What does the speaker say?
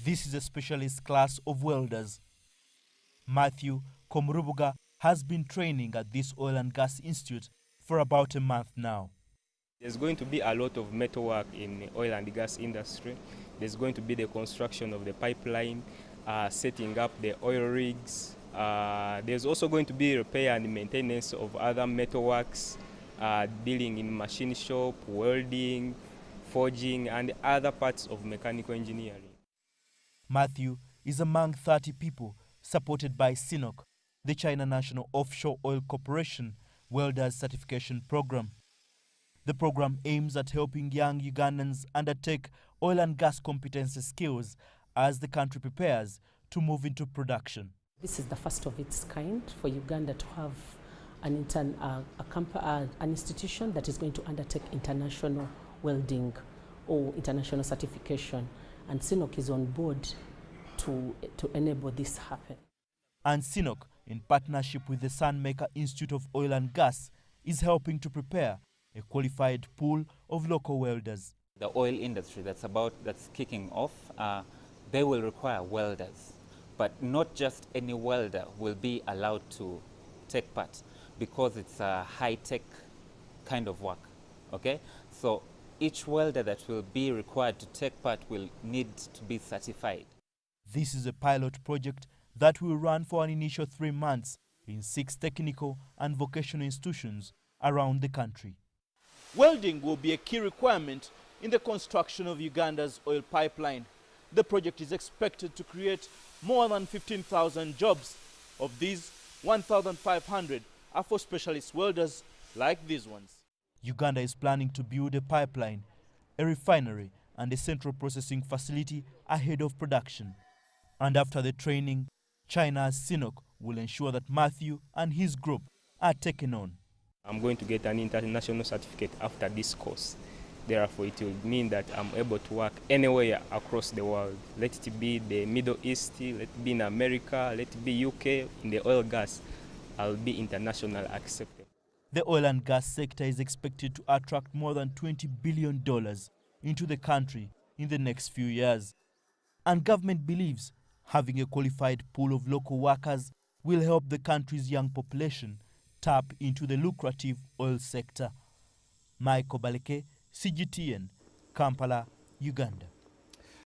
This is a specialist class of welders. Matthew Komrubuga has been training at this oil and gas institute for about a month now. There's going to be a lot of metal work in the oil and gas industry. There's going to be the construction of the pipeline, setting up the oil rigs. There's also going to be repair and maintenance of other metal works, dealing in machine shop, welding, forging, and other parts of mechanical engineering. Matthew is among 30 people supported by CNOC, the China National Offshore Oil Corporation Welders Certification Program. The program aims at helping young Ugandans undertake oil and gas competency skills as the country prepares to move into production. This is the first of its kind for Uganda to have an institution that is going to undertake international welding or international certification. And CNOC is on board to enable this happen. And CNOC, in partnership with the Sunmaker Institute of Oil and Gas, is helping to prepare a qualified pool of local welders. The oil industry that's kicking off, they will require welders. But not just any welder will be allowed to take part, because it's a high-tech kind of work, okay? So each welder that will be required to take part will need to be certified. This is a pilot project that will run for an initial 3 months in 6 technical and vocational institutions around the country. Welding will be a key requirement in the construction of Uganda's oil pipeline. The project is expected to create more than 15,000 jobs. Of these, 1,500 are for specialist welders like these ones. Uganda is planning to build a pipeline, a refinery, and a central processing facility ahead of production. And after the training, China's CNOC will ensure that Matthew and his group are taken on. I'm going to get an international certificate after this course. Therefore, it will mean that I'm able to work anywhere across the world. Let it be the Middle East, let it be in America, let it be UK, in the oil gas. I'll be international accepted. The oil and gas sector is expected to attract more than $20 billion into the country in the next few years. And government believes having a qualified pool of local workers will help the country's young population tap into the lucrative oil sector. Michael Baleke, CGTN, Kampala, Uganda.